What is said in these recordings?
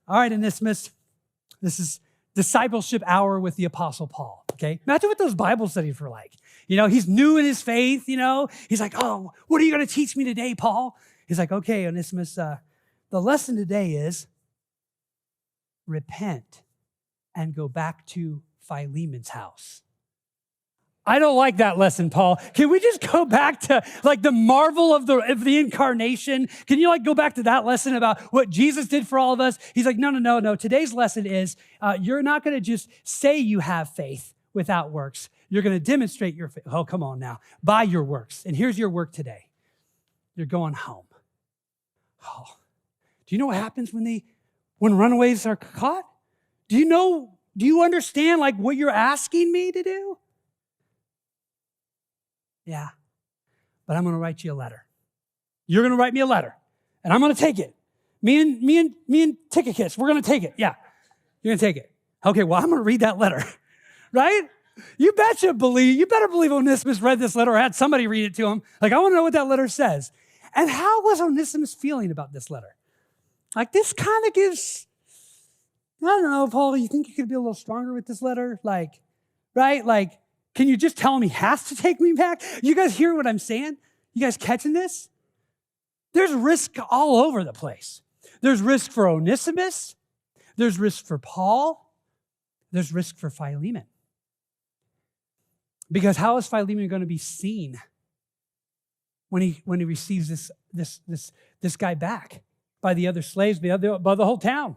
All right, Onesimus, this is discipleship hour with the Apostle Paul, okay? Imagine what those Bible studies were like. He's new in his faith, He's like, oh, what are you going to teach me today, Paul? He's like, okay, Onesimus, the lesson today is repent and go back to Philemon's house. I don't like that lesson, Paul. Can we just go back to the marvel of the incarnation? Can you go back to that lesson about what Jesus did for all of us? He's like, no. Today's lesson is you're not going to just say you have faith without works. You're going to demonstrate your faith. Oh, come on now. By your works. And here's your work today. You're going home. Oh, do you know what happens when runaways are caught? Do you understand what you're asking me to do? Yeah, but I'm going to write you a letter. You're going to write me a letter, and I'm going to take it. Me and Tychicus, we're going to take it. Yeah, you're going to take it. Okay, well, I'm going to read that letter, right? You better believe Onesimus read this letter or had somebody read it to him. I want to know what that letter says. And how was Onesimus feeling about this letter? This kind of gives, I don't know, Paul, you think you could be a little stronger with this letter? Right? Can you just tell him he has to take me back? You guys hear what I'm saying? You guys catching this? There's risk all over the place. There's risk for Onesimus. There's risk for Paul. There's risk for Philemon. Because how is Philemon going to be seen when he receives this guy back by the other slaves, by the whole town?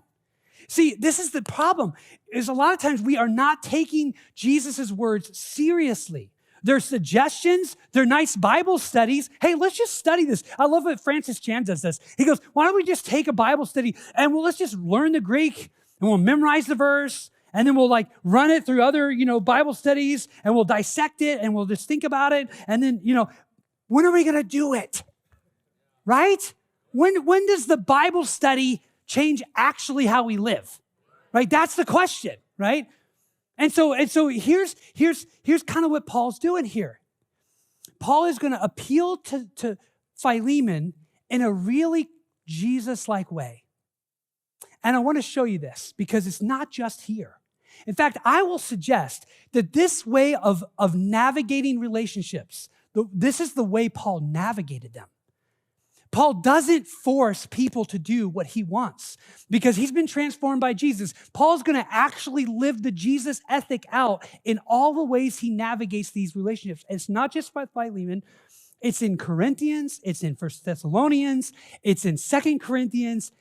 See, this is the problem, is a lot of times we are not taking Jesus' words seriously. They're suggestions, they're nice Bible studies. Hey, let's just study this. I love what Francis Chan does this. He goes, why don't we just take a Bible study and let's just learn the Greek and we'll memorize the verse and then we'll run it through other, Bible studies and we'll dissect it and we'll just think about it. And then, when are we going to do it? Right? When does the Bible study change actually how we live, right? That's the question, right? And so here's kind of what Paul's doing here. Paul is going to appeal to Philemon in a really Jesus-like way. And I want to show you this because it's not just here. In fact, I will suggest that this way of navigating relationships, this is the way Paul navigated them. Paul doesn't force people to do what he wants because he's been transformed by Jesus. Paul's going to actually live the Jesus ethic out in all the ways he navigates these relationships. And it's not just by Philemon. It's in Corinthians, it's in 1 Thessalonians, it's in 2 Corinthians,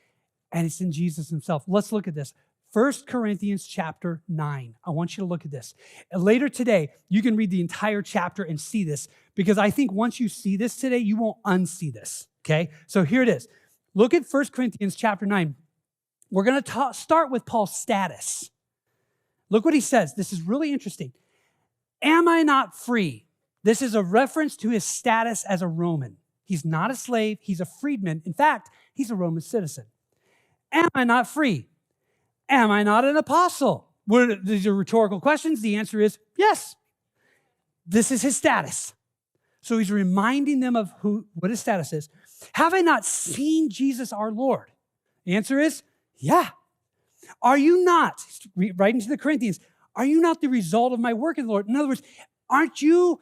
and it's in Jesus himself. Let's look at this. 1 Corinthians chapter 9. I want you to look at this. Later today, you can read the entire chapter and see this because I think once you see this today, you won't unsee this. Okay, so here it is. Look at 1 Corinthians chapter 9. We're going to start with Paul's status. Look what he says. This is really interesting. Am I not free? This is a reference to his status as a Roman. He's not a slave. He's a freedman. In fact, he's a Roman citizen. Am I not free? Am I not an apostle? These are rhetorical questions. The answer is yes. This is his status. So he's reminding them of what his status is. Have I not seen Jesus our Lord? The answer is, yeah. Are you not, writing to the Corinthians, are you not the result of my work in the Lord? In other words, aren't you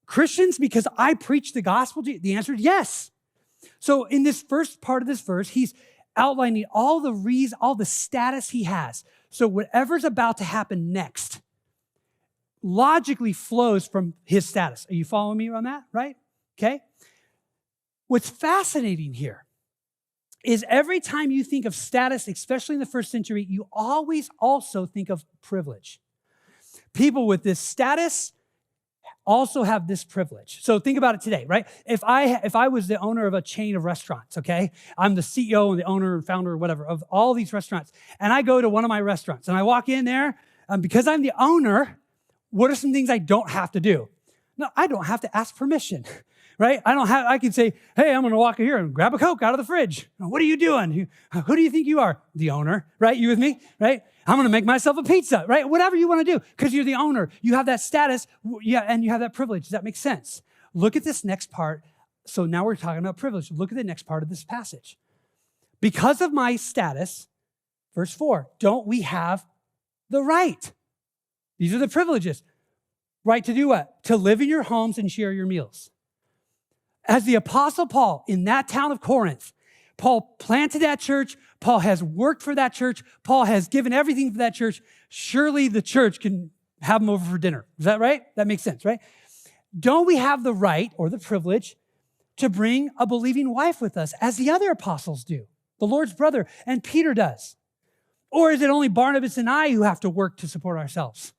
Christians because I preach the gospel to you? The answer is yes. So in this first part of this verse, he's outlining all the status he has. So whatever's about to happen next logically flows from his status. Are you following me on that, right? Okay. What's fascinating here is every time you think of status, especially in the first century, you always also think of privilege. People with this status also have this privilege. So think about it today, right? If I was the owner of a chain of restaurants, okay? I'm the CEO and the owner and founder or whatever of all these restaurants. And I go to one of my restaurants and I walk in there, because I'm the owner, what are some things I don't have to do? No, I don't have to ask permission, right? I can say, hey, I'm going to walk in here and grab a Coke out of the fridge. What are you doing? Who do you think you are? The owner, right? You with me, right? I'm going to make myself a pizza, right? Whatever you want to do, because you're the owner. You have that status, yeah, and you have that privilege. Does that make sense? Look at this next part. So now we're talking about privilege. Look at the next part of this passage. Because of my status, Verse 4, don't we have the right? These are the privileges. Right to do what? To live in your homes and share your meals. As the Apostle Paul in that town of Corinth, Paul planted that church. Paul has worked for that church. Paul has given everything for that church. Surely the church can have him over for dinner. Is that right? That makes sense, right? Don't we have the right or the privilege to bring a believing wife with us, as the other apostles do, the Lord's brother, and Peter does? Or is it only Barnabas and I who have to work to support ourselves?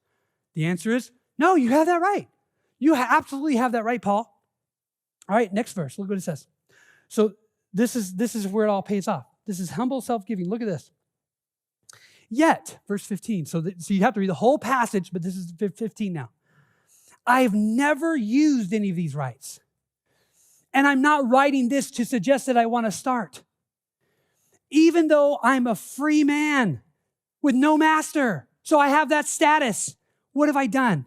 The answer is, no, you have that right. You absolutely have that right, Paul. All right, next verse. Look what it says. So this is where it all pays off. This is humble self-giving. Look at this. Yet, verse 15. So you have to read the whole passage, but this is 15 now. I have never used any of these rights. And I'm not writing this to suggest that I want to start. Even though I'm a free man with no master, so I have that status. What have I done?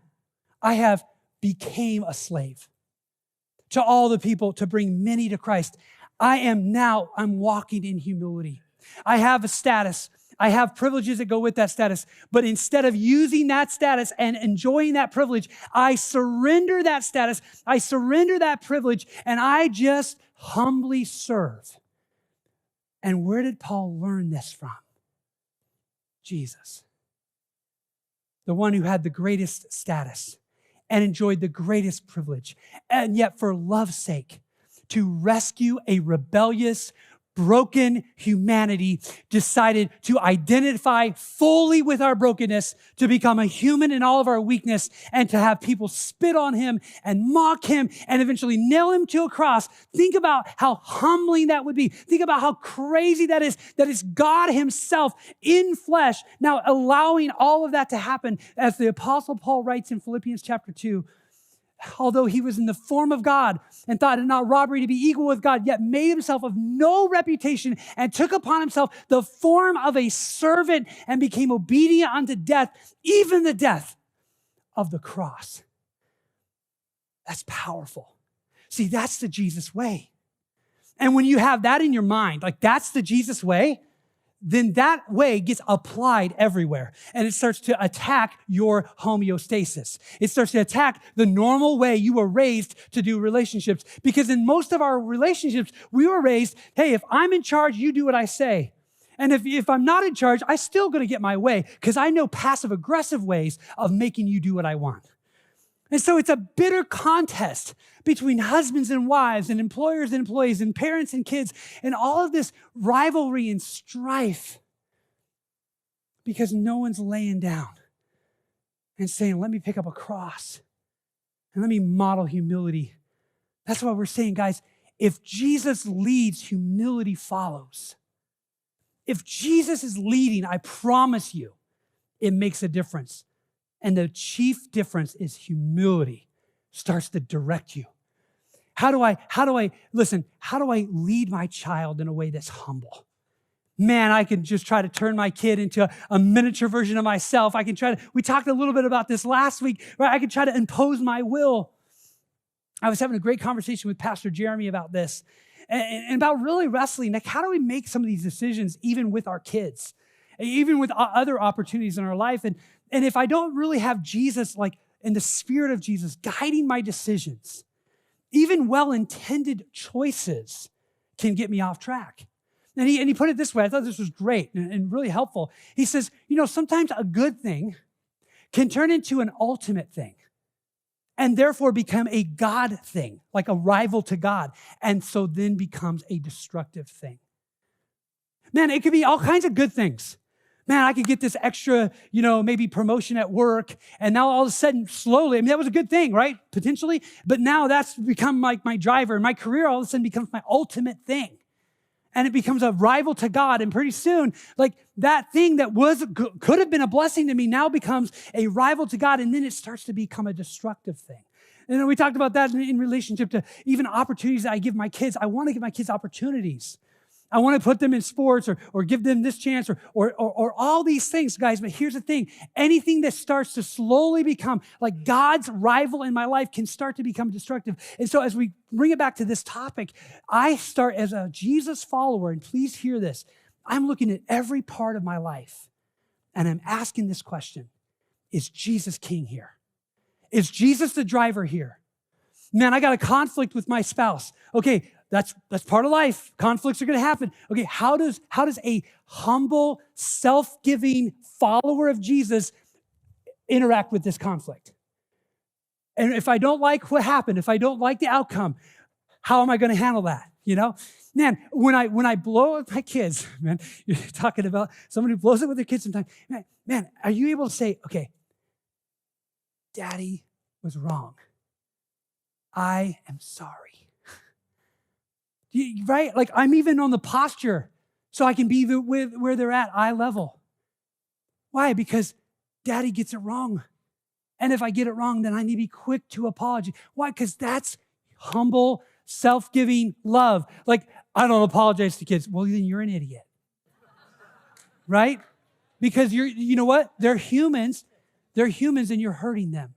I have became a slave to all the people to bring many to Christ. I'm walking in humility. I have a status. I have privileges that go with that status. But instead of using that status and enjoying that privilege, I surrender that status. I surrender that privilege, and I just humbly serve. And where did Paul learn this from? Jesus. The one who had the greatest status and enjoyed the greatest privilege, and yet for love's sake, to rescue a rebellious, broken humanity, decided to identify fully with our brokenness, to become a human in all of our weakness, and to have people spit on him and mock him and eventually nail him to a cross. Think about how humbling that would be. Think about how crazy that is. That is God himself in flesh, now allowing all of that to happen. As the Apostle Paul writes in Philippians chapter 2, although he was in the form of God and thought it not robbery to be equal with God, yet made himself of no reputation and took upon himself the form of a servant and became obedient unto death, even the death of the cross. That's powerful. See, that's the Jesus way. And when you have that in your mind, like that's the Jesus way, then that way gets applied everywhere. And it starts to attack your homeostasis. It starts to attack the normal way you were raised to do relationships. Because in most of our relationships, we were raised, hey, if I'm in charge, you do what I say. And if I'm not in charge, I'm still going to get my way because I know passive-aggressive ways of making you do what I want. And so it's a bitter contest between husbands and wives and employers and employees and parents and kids and all of this rivalry and strife because no one's laying down and saying, let me pick up a cross and let me model humility. That's why we're saying, guys, if Jesus leads, humility follows. If Jesus is leading, I promise you, it makes a difference. And the chief difference is humility starts to direct you. How do I lead my child in a way that's humble? Man, I can just try to turn my kid into a miniature version of myself. We talked a little bit about this last week, right? I can try to impose my will. I was having a great conversation with Pastor Jeremy about this and about really wrestling. Like, how do we make some of these decisions even with our kids, even with other opportunities in our life? And if I don't really have Jesus, like in the spirit of Jesus, guiding my decisions, even well-intended choices can get me off track. And he put it this way. I thought this was great and really helpful. He says, sometimes a good thing can turn into an ultimate thing and therefore become a God thing, like a rival to God, and so then becomes a destructive thing. Man, it could be all kinds of good things. Man, I could get this extra, maybe promotion at work. And now all of a sudden, slowly, that was a good thing, right? Potentially. But now that's become like my driver. And my career all of a sudden becomes my ultimate thing. And it becomes a rival to God. And pretty soon, like that thing that could have been a blessing to me now becomes a rival to God. And then it starts to become a destructive thing. And we talked about that in relationship to even opportunities that I give my kids. I want to give my kids opportunities. I want to put them in sports or give them this chance or all these things, guys. But here's the thing. Anything that starts to slowly become like God's rival in my life can start to become destructive. And so as we bring it back to this topic, I start as a Jesus follower, and please hear this. I'm looking at every part of my life and I'm asking this question: is Jesus king here? Is Jesus the driver here? Man, I got a conflict with my spouse. Okay, that's part of life. Conflicts are going to happen. Okay, how does a humble, self-giving follower of Jesus interact with this conflict? And if I don't like what happened, if I don't like the outcome, how am I going to handle that? You know, man, when I blow up my kids, man, you're talking about somebody who blows up with their kids sometimes. Man, are you able to say, okay, Daddy was wrong. I am sorry. Right? Like, I'm even on the posture so I can be where they're at, eye level. Why? Because Daddy gets it wrong. And if I get it wrong, then I need to be quick to apologize. Why? Because that's humble, self-giving love. Like, I don't apologize to kids. Well, then you're an idiot. Right? Because you know what? They're humans and you're hurting them.